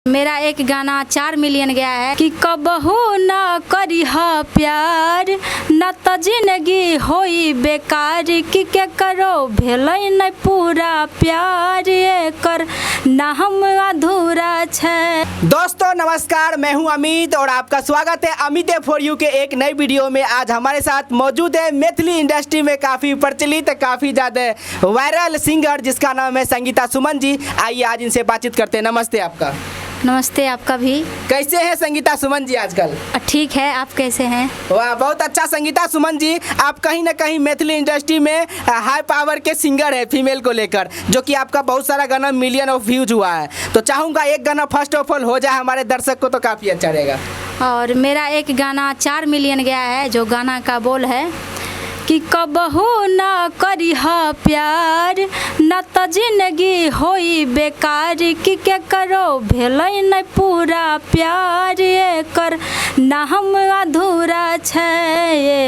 मेरा एक गाना 4 मिलियन गया है कि कबहू न करिह प्यार न त जिंदगी होई बेकार कि के करो भेलै न पूरा प्यार एकर ना हम अधूरा छै। दोस्तों नमस्कार, मैं हूं अमित और आपका स्वागत है अमित फॉर यू के एक नई वीडियो में। आज हमारे साथ मौजूद है मैथिली इंडस्ट्री में काफ़ी प्रचलित, काफ़ी ज़्यादा वायरल सिंगर जिसका नाम है संगीता सुमन जी। आइए आज इनसे बातचीत करते हैं। नमस्ते आपका। नमस्ते आपका भी। कैसे हैं संगीता सुमन जी आजकल? ठीक है, आप कैसे हैं? वाह, बहुत अच्छा। संगीता सुमन जी, आप कहीं ना कहीं मैथिली इंडस्ट्री में हाई पावर के सिंगर है फीमेल को लेकर, जो कि आपका बहुत सारा गाना मिलियन ऑफ व्यूज हुआ है। तो चाहूँगा एक गाना फर्स्ट ऑफ ऑल हो जाए हमारे दर्शक को तो काफ़ी अच्छा रहेगा। और मेरा एक गाना 4 मिलियन गया है, जो गाना का बोल है कि कबहू न करिह प्यार न त जिंदगी होई बेकार कि के करो भेलै न पूरा प्यार एकर नाम अधूरा छै,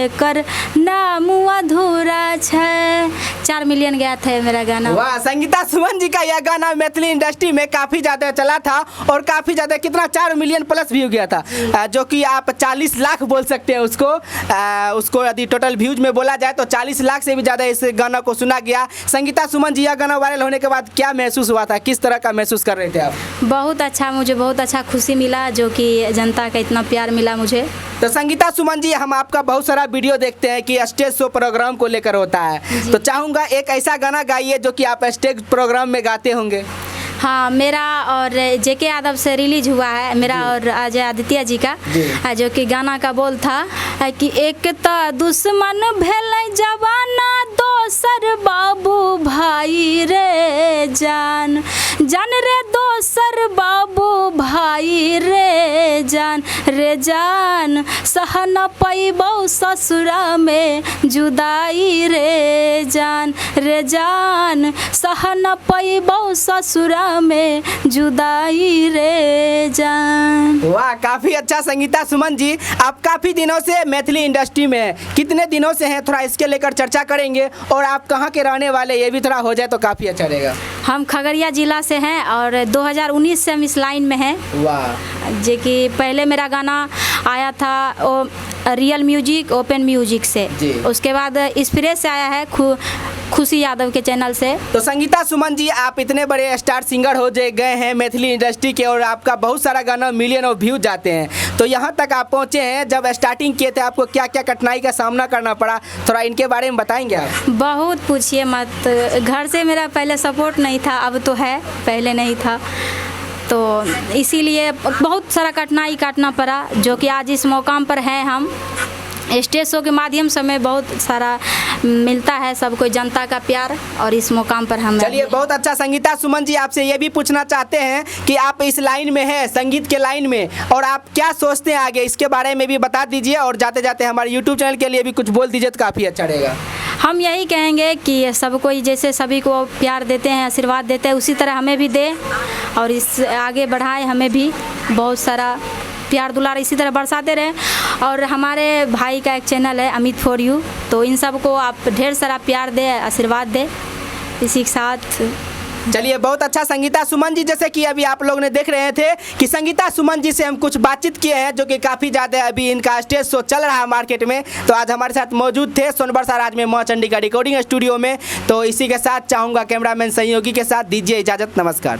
एकर नाम अधूरा छै। 4 मिलियन गया था मेरा गाना। वाह, संगीता सुमन जी का यह गाना मैथिली इंडस्ट्री में काफ़ी ज़्यादा चला था और काफ़ी ज़्यादा कितना 4 मिलियन प्लस व्यू गया था, जो कि आप 40 लाख बोल सकते हैं उसको यदि टोटल व्यूज में बोला जाए तो 40 लाख से भी ज़्यादा इस गाना को सुना गया। संगीता सुमन जी, यह गाना वायरल होने के बाद क्या महसूस हुआ था? किस तरह का महसूस कर रहे थे आप? बहुत अच्छा, मुझे बहुत अच्छा खुशी मिला, जो कि जनता का इतना प्यार मिला मुझे। तो संगीता सुमन जी, हम आपका बहुत सारा वीडियो देखते हैं कि स्टेज शो प्रोग्राम को लेकर होता है, तो चाहूँगा एक ऐसा गाना गाइए जो कि आप स्टेज प्रोग्राम में गाते होंगे। हाँ, मेरा और जेके यादव से रिलीज हुआ है, मेरा और अजय आदित्य जी का, जो कि गाना का बोल था कि एक त दुश्मन भेलै जवाना दोसर बाबू भाई रे जान जान रे दोसर बाबू भाई रे जान सह न पैबौ ससुरा में जुदाई रे जान सह न पैबौ ससुरा में जुदाई रे जान। वाह, काफ़ी अच्छा। संगीता सुमन जी, आप काफ़ी दिनों से मैथिली इंडस्ट्री में हैं, कितने दिनों से हैं, थोड़ा इसके लेकर चर्चा करेंगे। और आप कहाँ के रहने वाले, ये भी थोड़ा हो जाए तो काफ़ी अच्छा रहेगा। हम खगड़िया जिला से हैं और 2019 से हम इस लाइन में हैं। वाह, जो कि पहले मेरा गाना आया था रियल म्यूजिक ओपन म्यूजिक से, उसके बाद स्प्रेस से आया है खुशी यादव के चैनल से। तो संगीता सुमन जी, आप इतने बड़े स्टार सिंगर हो गए हैं मैथिली इंडस्ट्री के और आपका बहुत सारा गाना मिलियन ऑफ व्यूज जाते हैं, तो यहाँ तक आप पहुँचे हैं। जब स्टार्टिंग किए थे आपको क्या क्या कठिनाई का सामना करना पड़ा, थोड़ा इनके बारे में बताएंगे आप? बहुत पूछिए मत, घर से मेरा पहले सपोर्ट नहीं था, अब तो है, पहले नहीं था, तो इसीलिए बहुत सारा कठिनाई काटना पड़ा, जो कि आज इस मौकाम पर हैं हम। स्टेज शो के माध्यम से हमें बहुत सारा मिलता है, सबको जनता का प्यार, और इस मुकाम पर हम। चलिए, बहुत अच्छा। संगीता सुमन जी, आपसे ये भी पूछना चाहते हैं कि आप इस लाइन में हैं, संगीत के लाइन में, और आप क्या सोचते हैं आगे, इसके बारे में भी बता दीजिए। और जाते जाते हमारे यूट्यूब चैनल के लिए भी कुछ बोल दीजिए तो काफ़ी अच्छा रहेगा। हम यही कहेंगे कि सबको जैसे सभी को प्यार देते हैं, आशीर्वाद देते हैं, उसी तरह हमें भी दे और इस आगे बढ़ाए, हमें भी बहुत सारा प्यार दुलार इसी तरह बरसाते रहें। और हमारे भाई का एक चैनल है अमित फॉर यू, तो इन सबको आप ढेर सारा प्यार दे, आशीर्वाद दे इसी के साथ। चलिए, बहुत अच्छा। संगीता सुमन जी, जैसे कि अभी आप लोग ने देख रहे थे कि संगीता सुमन जी से हम कुछ बातचीत किए हैं, जो कि काफ़ी ज़्यादा अभी इनका स्टेज शो चल रहा है मार्केट में, तो आज हमारे साथ मौजूद थे सोनबरसा राज में माँ चंडी का रिकॉर्डिंग स्टूडियो में। तो इसी के साथ चाहूँगा कैमरामैन सहयोगी के साथ दीजिए इजाज़त। नमस्कार।